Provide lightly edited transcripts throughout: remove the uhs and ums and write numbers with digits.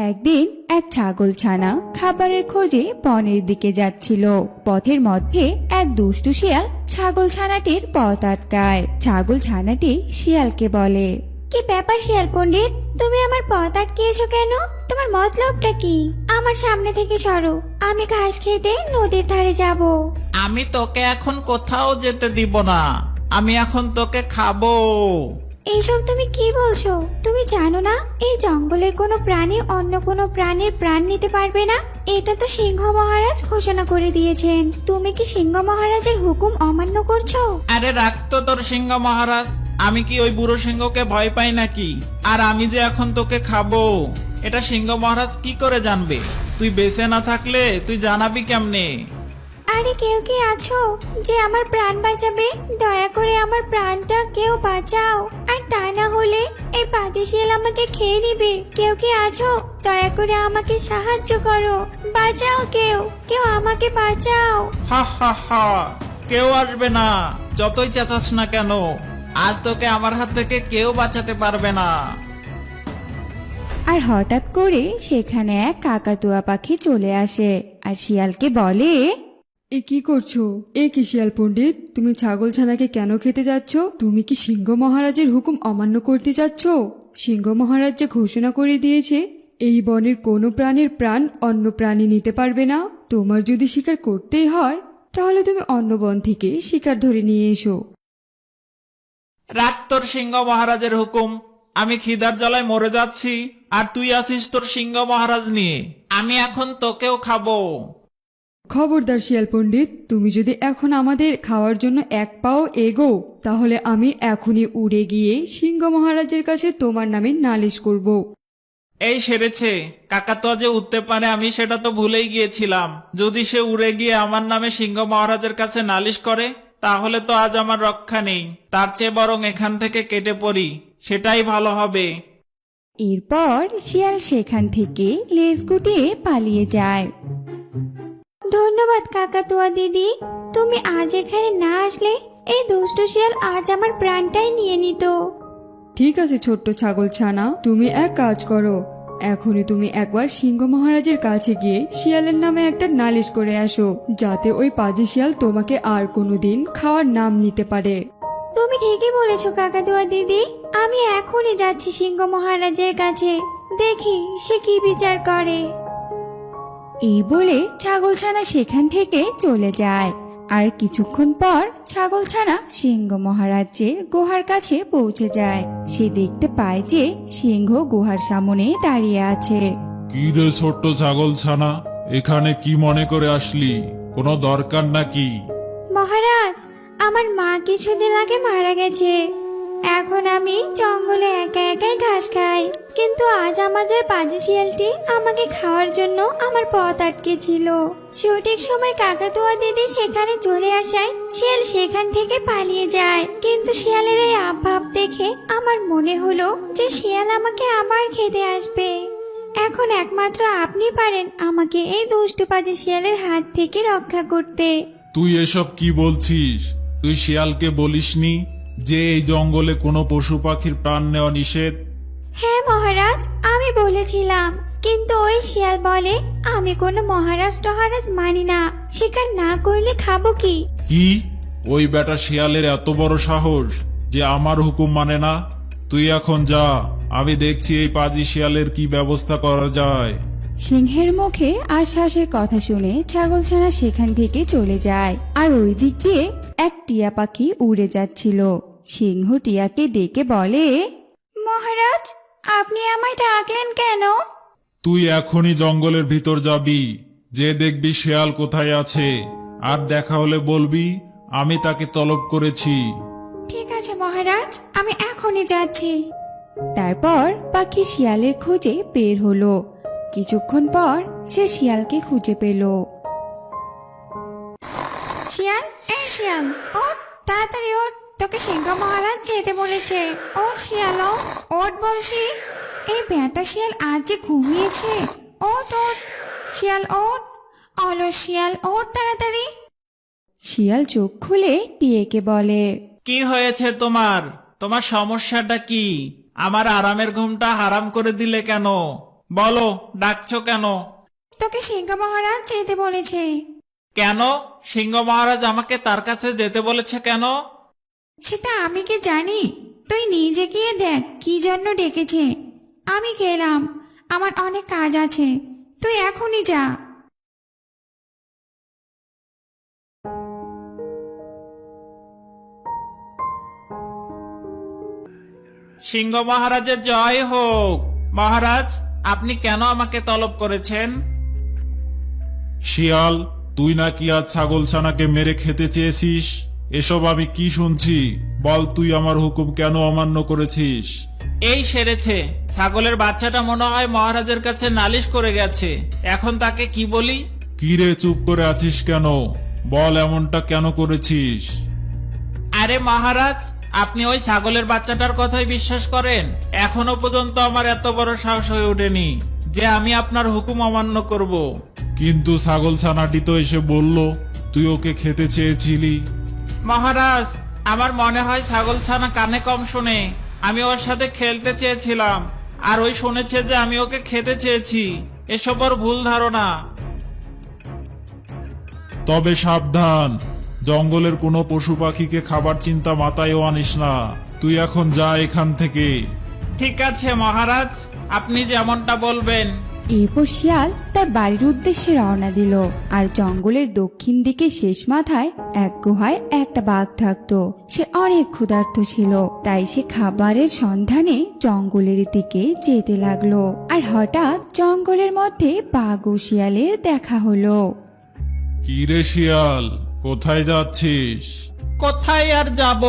একদিন এক ছাগলছানা খাবারের খোঁজে বনের দিকে যাচ্ছিল। পথের মধ্যে এক দুষ্টু শিয়াল ছাগলছানাটির পথ আটকায়। ছাগলছানাটি শিয়ালকে বলে, কি ব্যাপার শিয়াল পণ্ডিত, তুমি আমার পথ আটকিয়েছো কেন? তোমার মতলবটা কি? আমার সামনে থেকে সরো, আমি ঘাস খেতে নদীর ধারে যাব। আমি তোকে এখন কোথাও যেতে দিব না, আমি এখন তোকে খাবো। এইসব তুমি কি বলছো? তুমি জানো না এই জঙ্গলের কোনো প্রাণী অন্য কোনো প্রাণীর প্রাণ নিতে পারবে না? এটা তো সিংহ মহারাজ ঘোষণা করে দিয়েছেন। তুমি কি সিংহ মহারাজের হুকুম অমান্য করছো? আরে রাখ তো তোর সিংহ মহারাজ, আমি কি ওই বুড়ো সিংহকে ভয় পাই নাকি? আর আমি যে এখন তোকে খাবো এটা সিংহ মহারাজ কি করে জানবে? তুই বেঁচে না থাকলে তুই জানাবি কেমনে? আরে কেউ কি আছো যে আমার প্রাণ বাঁচাবে? দয়া করে আমার প্রাণটা কেউ বাঁচাও, আর তা না হলে এই পাতি শিয়াল আমাকে খেয়ে নিবে। কেউ কি আছো? দয়া করে আমাকে সাহায্য করো, বাঁচাও, কেউ কেউ আমাকে বাঁচাও। হা হা হা, কেউ আসবে না, যতই চেঁচাস না কেন। আজ তোকে আমার হাত থেকে কেউ বাঁচাতে পারবে না। আর হঠাৎ করে সেখানে এক কাকাতুয়া পাখি চলে আসে আর শিয়ালকে বলে, এ কি করছো? এ কি শিয়াল পণ্ডিত, তুমি ছাগলছানাকে কেন খেতে যাচ্ছ? তুমি কি সিংহ মহারাজের হুকুম অমান্য করতে যাচ্ছ? সিংহ মহারাজ যে ঘোষণা করে দিয়েছে এই বনের কোনো প্রাণীর প্রাণ অন্য প্রাণী নিতে পারবে না। তোমার যদি শিকার করতেই হয় তাহলে তুমি অন্য বন থেকে শিকার ধরে নিয়ে এসো। রাখ তোর সিংহ মহারাজের হুকুম, আমি খিদার জ্বালায় মরে যাচ্ছি আর তুই আছিস তোর সিংহ মহারাজ নিয়ে। আমি এখন তোকেও খাবো। খবরদার শিয়াল পণ্ডিত, তুমি যদি এখন আমাদের খাওয়ার জন্য এক পাও এগো তাহলে আমি এখনই উড়ে গিয়ে সিংহ মহারাজের কাছে তোমার নামে নালিশ করব। এই সেরেছে, কাকাতুয়া যে উঠতে পারে আমি সেটা তো ভুলেই গিয়েছিলাম। যদি সে উড়ে গিয়ে আমার নামে সিংহ মহারাজের কাছে নালিশ করে তাহলে তো আজ আমার রক্ষা নেই। তার চেয়ে বরং এখান থেকে কেটে পড়ি, সেটাই ভালো হবে। এরপর শিয়াল সেখান থেকে লেজ গুটিয়ে পালিয়ে যায়। ধন্যবাদ কাকাতুয়া দিদি, তুমি আজ এখানে না আসলে এই দুষ্ট শিয়াল আজ আমার প্রাণটাই নিয়ে নিত। ঠিক আছে ছোট্ট ছাগলছানা, তুমি এক কাজ করো, এখনই তুমি একবার সিংহ মহারাজের কাছে গিয়ে শিয়ালের নামে একটা নালিশ করে আসো, যাতে ওই পাজি শিয়াল তোমাকে আর কোনোদিন খাওয়ার নাম নিতে পারে। তুমি ঠিকই বলেছো কাকাতুয়া দিদি, আমি এখনই যাচ্ছি সিংহ মহারাজের কাছে, দেখি সে কি বিচার করে। এই বলে ছাগলছানা সেখান থেকে চলে যায়। আর কিছুক্ষণ পর ছাগলছানা সিংহ মহারাজের গুহার কাছে পৌঁছে যায়। সে দেখতে পায় যে সিংহ গুহার সামনে দাঁড়িয়ে আছে। কি রে ছোট্ট ছাগলছানা, এখানে কি মনে করে আসলি? কোনো দরকার নাকি? মহারাজ, আমার মা কিছুদিন আগে মারা গেছে। এখন আমি জঙ্গলে একা একাই ঘাস খাই, কিন্তু আজ আমাদের পাজি শিয়ালটি আমাকে খাওয়ার জন্য আমার পথ আটকে ছিল। সঠিক সময় কাকাতুয়া দিদি সেখানে চলে আসায় শিয়াল সেখান থেকে পালিয়ে যায়। কিন্তু শিয়ালের এই আভাব দেখে আমার মনে হলো যে শিয়াল আমাকে আবার খেতে আসবে। এখন একমাত্র আপনি পারেন আমাকে এই দুষ্টু পাজি শিয়ালের হাত থেকে রক্ষা করতে। তুই এসব কি বলছিস? তুই শিয়ালকে বলিসনি যে এই জঙ্গলে কোনো পশু পাখির প্রাণ নেওয়া নিষেধ? হ্যাঁ মহারাজ, আমি বলেছিলাম, কিন্তু ওই শিয়াল বলে আমি কোনো মহারাজ টহারাজ মানি না, শিকার না করলে খাবো কি? কি? ওই বেটা শিয়ালের এত বড় সাহস যে আমার হুকুম মানে না? তুই এখন যা, আমি দেখছি এই পাজি শিয়ালের কি ব্যবস্থা করা যায়। সিংহের মুখে আশ্বাসের কথা শুনে ছাগলছানা সেখান থেকে চলে যায়। আর ওই দিক দিয়ে এক টিয়া পাখি উড়ে যাচ্ছিল। সিংহ টিয়াকে ডেকে বলে, মহারাজ, আপনি আমায় ডাকলেন কেন? তুই এখনই জঙ্গলের ভিতর যাবি, যে দেখবি শিয়াল কোথায় আছে, আর দেখা হলে বলবি আমি তাকে তলব করেছি। ঠিক আছে মহারাজ, আমি এখনই যাচ্ছি। তারপর পাখি শিয়ালের খোঁজে বের হলো। কিছুক্ষণ পর সে শিয়ালকে খুঁজে পেল। শিয়াল, এই শিয়াল, ওঠ, তাড়াতাড়ি ওঠ, তোকে সিংহ মহারাজ যেতে বলেছে। ওঠ শিয়াল, ওঠ বলছি। এই বেটা শিয়াল আজ যে ঘুমিয়েছে। ওঠ ওঠ শিয়াল, ওঠ, অলস শিয়াল, ওঠ তাড়াতাড়ি। শিয়াল চোখ খুলে টিয়েকে বলে, কি হয়েছে তোমার? তোমার সমস্যাটা কি? আমার আরামের ঘুমটা হারাম করে দিলে কেন? বলো, ডাকছো কেন? তোকে সিংহ মহারাজ যেতে বলেছে। কেন? সিংহ মহারাজ আমাকে তার কাছে যেতে বলেছে কেন? সেটা আমি কি জানি? তুই নিজে গিয়ে দেখ কি জন্য ডেকেছে। আমি গেলাম, আমার অনেক কাজ আছে, তুই এখনই যা। সিংহ মহারাজের জয় হোক। মহারাজ, আপনি কেন আমাকে তলব করেছেন? শিয়াল, তুই নাকি আজ ছাগলছানাকে মেরে খেতে চেয়েছিস? এসব আমি কি শুনছি? বল, তুই আমার হুকুম কেন অমান্য করেছিস? এই সেরেছে, ছাগলের বাচ্চাটা মনে হয় মহারাজের কাছে নালিশ করে গেছে। এখন তাকে কি বলি? কি রে, চুপ করে আছিস কেন? বল, এমনটা কেন করেছিস? আরে মহারাজ, আপনি ওই ছাগলের বাচ্চাটার কথাই বিশ্বাস করেন? এখনো পর্যন্ত আমার এত বড় সাহস হয়ে ওঠেনি যে আমি আপনার হুকুম অমান্য করব। কিন্তু ছাগলছানাটি তো এসে বলল তুই ওকে খেতে চেয়েছিলি। মহারাজ, আমার মনে হয় ছাগলছানা কানে কম শোনে। আমি ওর সাথে খেলতে চেয়েছিলাম, আর ওই শুনেছে যে আমি ওকে খেতে চেয়েছি। এসব ওর ভুল ধারণা। তবে সাবধান, জঙ্গলের কোনো পশু পাখিকে খাবার চিন্তা মাথায়ও আনিস না। তুই এখন যা এখান থেকে। ঠিক আছে মহারাজ, আপনি যেমনটা বলবেন। এরপর শিয়াল তার বাড়ির উদ্দেশ্যে রওনা দিল। আর জঙ্গলের দক্ষিণ দিকে শেষ মাথায় এক গুহায় একটা বাঘ থাকতো। সে অনেক ক্ষুধার্ত ছিল, তাই সে খাবারের সন্ধানে জঙ্গলের দিকে যেতে লাগলো। আর হঠাৎ জঙ্গলের মধ্যে বাঘ ও শিয়ালের দেখা হলো। কি রে শিয়াল, কোথায় যাচ্ছিস? কোথায় আর যাব?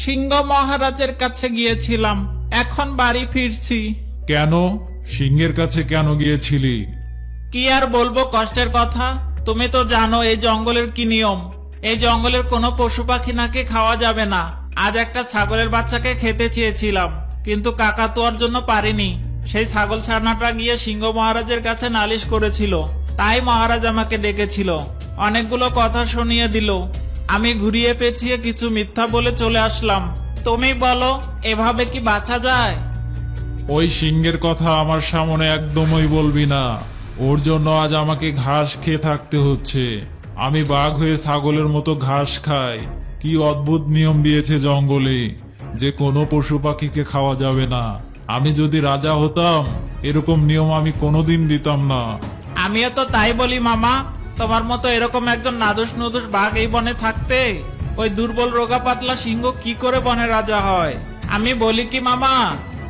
সিংহ মহারাজের কাছে গিয়েছিলাম, এখন বাড়ি ফিরছি। কেন? সিংহের কাছে কেন গিয়েছিলি? কি আর বলবো কষ্টের কথা। তুমি তো জানো এই জঙ্গলের কি নিয়ম। এই জঙ্গলের কোনো পশু পাখি নাকি খাওয়া যাবে না। আজ একটা ছাগলের বাচ্চাকে খেতে চেয়েছিলাম, কিন্তু কাকাতুয়ার জন্য পারিনি। সেই ছাগল ছানাটা গিয়ে সিংহ মহারাজের কাছে নালিশ করেছিল, তাই মহারাজ আমাকে ডেকেছিল। অনেকগুলো কথা শুনিয়ে দিল। আমি ঘুরিয়ে পেঁচিয়ে কিছু মিথ্যা বলে চলে আসলাম। তুমি বলো, এভাবে কি বাঁচা যায়? ওই সিংহের কথা আমার সামনে একদমই বলবি না। ওর জন্য আজ আমাকে ঘাস খেয়ে থাকতে হচ্ছে। আমি বাঘ হয়ে ছাগলের মতো ঘাস খাই। কি অদ্ভুত নিয়ম দিয়েছে জঙ্গলে, যে কোনো পশু পাখিকে খাওয়া যাবে না। আমি যদি রাজা হতাম, এরকম নিয়ম আমি কোনোদিন দিতাম না। আমিও তো তাই বলি মামা। তোমার মতো এরকম একজন নাদুস নুদুস বাঘ এই বনে থাকতে ওই দুর্বল রোগা পাতলা সিংহ কি করে বনে রাজা হয়? আমি বলি কি মামা,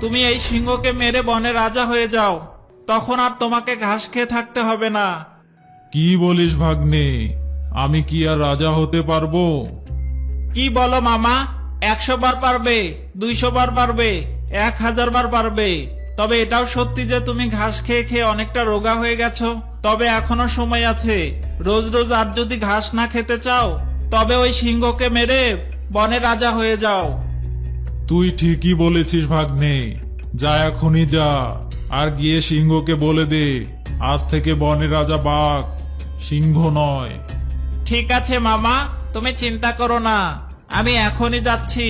তুমি এই সিংহকে মেরে বনে রাজা হয়ে যাও, তখন আর তোমাকে ঘাস খেয়ে থাকতে হবে না। কি বলিস ভাগ্নে? আমি কি আর রাজা হতে পারবো? কি বলো মামা? 100 বার পারবে, 200 বার পারবে, 1000 বার পারবে। তবে এটাও সত্যি যে তুমি ঘাস খেয়ে খেয়ে অনেকটা রোগা হয়ে গেছো। তবে এখনো সময় আছে। রোজ রোজ আর যদি ঘাস না খেতে চাও, তবে ওই সিংহকে মেরে বনে রাজা হয়ে যাও। তুই ঠিকই বলেছিস ভাগ্নে। যা, এখনই যা, আর গিয়ে সিংহকে বলে দে আজ থেকে বনের রাজা বাঘ, সিংহ নয়। ঠিক আছে মামা, তুমি চিন্তা করো না, আমি এখনই যাচ্ছি।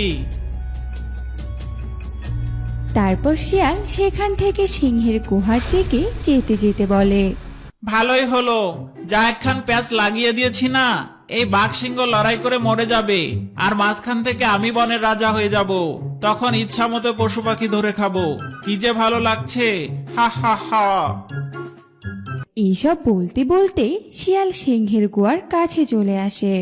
তারপর শিয়াল সেখান থেকে সিংহের গুহার দিকে যেতে যেতে বলে, ভালোই হলো, যা একখান প্যাঁচ লাগিয়ে দিয়েছি না, এই বাঘ সিংহ লড়াই করে মরে যাবে, আর মাঝখান থেকে আমি বনের রাজা হয়ে যাব। তখন ইচ্ছা মতো পশু পাখি ধরে খাবো। কি যে ভালো লাগছে, হা হা হা। এইসব বলতে বলতে শিয়াল সিংহের গুহার কাছে চলে আসে।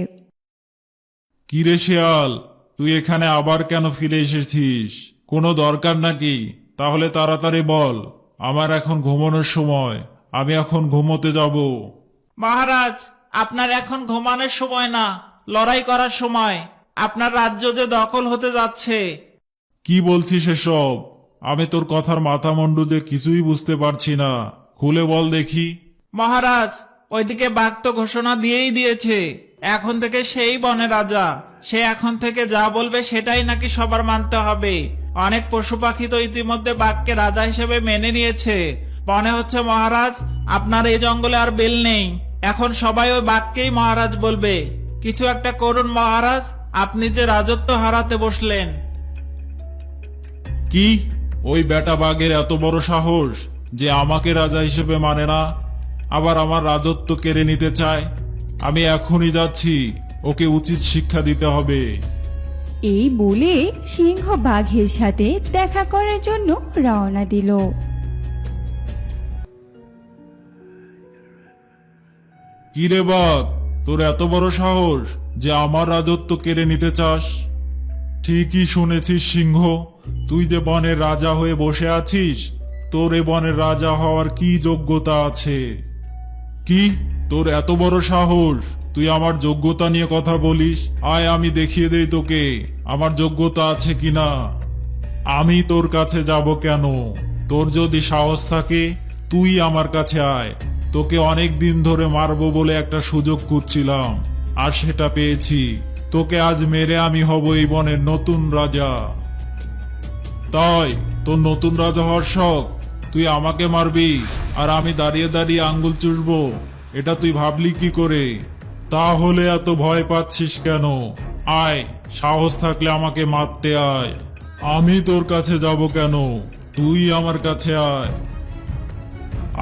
কি রে শিয়াল, তুই এখানে আবার কেন ফিরে এসেছিস? কোনো দরকার নাকি? তাহলে তাড়াতাড়ি বল, আমার এখন ঘুমানোর সময়। আমি এখন ঘুমোতে যাব। মহারাজ, আপনার এখন ঘুমানোর সময় না, লড়াই করার সময়। আপনার রাজ্য যে দখল হতে যাচ্ছে। কি বলছিস এসব? আমি তোর কথার মাথা মুন্ডু যে কিছুই বুঝতে পারছি না। খুলে বল দেখি। মহারাজ, ওইদিকে বাঘ তো ঘোষণা দিয়েই দিয়েছে, এখন থেকে সেই বনে রাজা। সে এখন থেকে যা বলবে সেটাই নাকি সবার মানতে হবে। অনেক পশু পাখি তো ইতিমধ্যে বাঘকে রাজা হিসেবে মেনে নিয়েছে। মনে হচ্ছে মহারাজ, আপনার এই জঙ্গলে আর বেল নেই। এখন সবাই ওই বাঘকেই মহারাজ বলবে। কিছু একটা করুন মহারাজ, আপনি যে রাজত্ব হারাতে বসলেন। কি? ওই বেটা বাঘের এত বড় সাহস যে আমাকে রাজা হিসেবে মানে না, আবার আমার রাজত্ব কেড়ে নিতে চায়। আমি এখনই যাচ্ছি, ওকে উচিত শিক্ষা দিতে হবে। এই বলে সিংহ বাঘের সাথে দেখা করার জন্য রওনা দিল। কিরে বাঘ, তোর এত বড় সাহস যে আমার রাজত্ব কেড়ে নিতে চাস? ঠিকই শুনেছিস সিংহ, তুই যে বনের রাজা হয়ে বসে আছিস, তোর এ বনের রাজা হওয়ার কি যোগ্যতা আছে? কি, তোর এত বড় সাহস? তুই আমার যোগ্যতা নিয়ে কথা বলিস? আয় আমি দেখিয়ে দেই তোকে আমার যোগ্যতা আছে কিনা। আমি তোর কাছে যাব কেন? তোর যদি সাহস থাকে তুই আমার কাছে আয়। তোকে অনেক দিন ধরে মারবো বলে একটা সুযোগ খুঁজছিলাম, আর সেটা পেয়েছি। তোকে আজ মেরে আমি হব এই বনের নতুন রাজা। তাই তোর নতুন রাজা হওয়ার শখ? তুই আমাকে মারবি আর আমি দাঁড়িয়ে দাঁড়িয়ে আঙ্গুল চুষবো? এটা তুই ভাবলি কি করে? তাহলে এত ভয় পাচ্ছিস কেন? আয়, সাহস থাকলে আমাকে মারতে আয়। আমি তোর কাছে যাব কেন? তুই আমার কাছে আয়।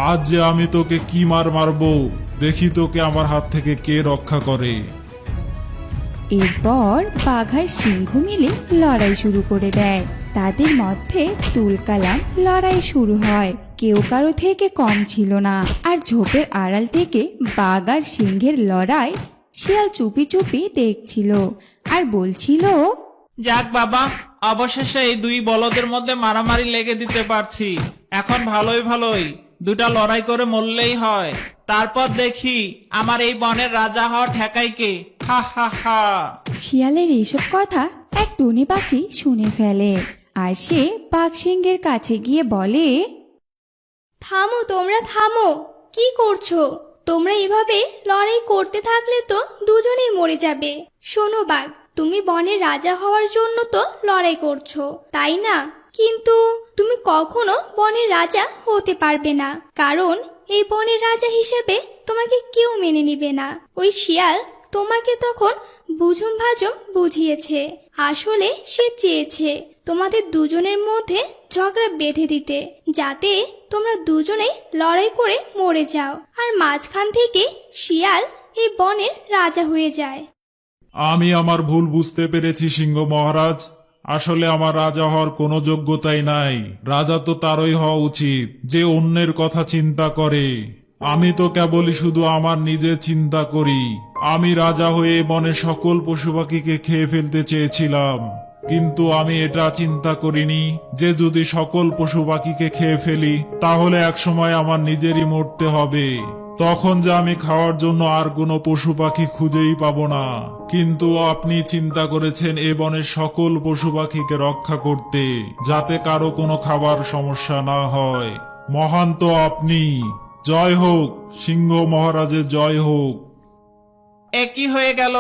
আজ যে আমি তোকে কি মারবো, দেখি তোকে আমার হাত থেকে কে রক্ষা করে। এরপর বাঘ আর সিংহ মিলে লড়াই শুরু করে দেয়। তাদের মধ্যে তুলকালাম লড়াই শুরু হয়। কেউ কারো থেকে কম ছিল না। আর ঝোপের আড়াল থেকে বাঘ আর সিংহের লড়াই শিয়াল চুপি চুপি দেখছিল আর বলছিল, যাক বাবা, অবশেষে এই দুই বলদের মধ্যে মারামারি লেগে দিতে পারছি। এখন ভালোই ভালোই দুটা লড়াই করে মরলেই হয়, তারপর দেখি আমার এই বনের রাজা হওয়া ঠেকাই কে। হা হা হা। শিয়ালের এইসব কথা এক টুনি পাখি শুনে ফেলে আর সে বাঘ সিংহের কাছে গিয়ে বলে, থামো, তোমরা থামো। কি করছো তোমরা? এভাবে লড়াই করতে থাকলে তো দুজনেই মরে যাবে। শোনো বাঘ, তুমি বনের রাজা হওয়ার জন্য তো লড়াই করছো, তাই না? কিন্তু তুমি কখনো বনের রাজা হতে পারবে না, কারণ এই বনের রাজা হিসেবে তোমাকে কেউ মেনে নেবে না। ওই শিয়াল তোমাকে তখন বুঝুম ভাজুম বুঝিয়েছে। আসলে সে চেয়েছে তোমাদের দুজনের মধ্যে ঝগড়া বেঁধে দিতে, যাতে তোমরা দুজনেই লড়াই করে মরে যাও আর মাঝখান থেকে শিয়াল এই বনের রাজা হয়ে যায়। আমি আমার ভুল বুঝতে পেরেছি সিংহ মহারাজ। আসলে আমার রাজা হওয়ার কোনো যোগ্যতাই নাই। রাজা তো তারই হওয়া উচিত যে অন্যের কথা চিন্তা করে। আমি তো কেবলই শুধু আমার নিজের চিন্তা করি। আমি রাজা হয়ে বনের সকল পশু পাখিকে খেয়ে ফেলতে চেয়েছিলাম, কিন্তু আমি এটা চিন্তা করিনি যে যদি সকল পশু পাখিকে খেয়ে ফেলি তাহলে একসময় আমার নিজেরই মরতে হবে। তখন যে আমি খাওয়ার জন্য আর কোনো পশু পাখি খুঁজেই পাবো না। কিন্তু আপনি চিন্তা করেছেন এ বনের সকল পশু পাখিকে রক্ষা করতে, যাতে কারো কোনো খাবার সমস্যা না হয়। মহান তো আপনি। জয় হোক, সিংহ মহারাজের জয় হোক। একই হয়ে গেল,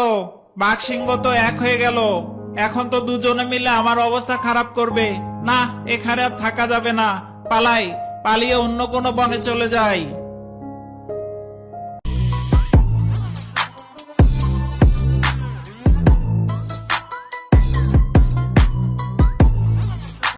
বাঘ সিংহ তো এক হয়ে গেল। এখন তো দুজনে মিলে আমার অবস্থা খারাপ করবে। না, এখানে আর থাকা যাবে না। পালাই, পালিয়ে অন্য কোনো বনে চলে যাই।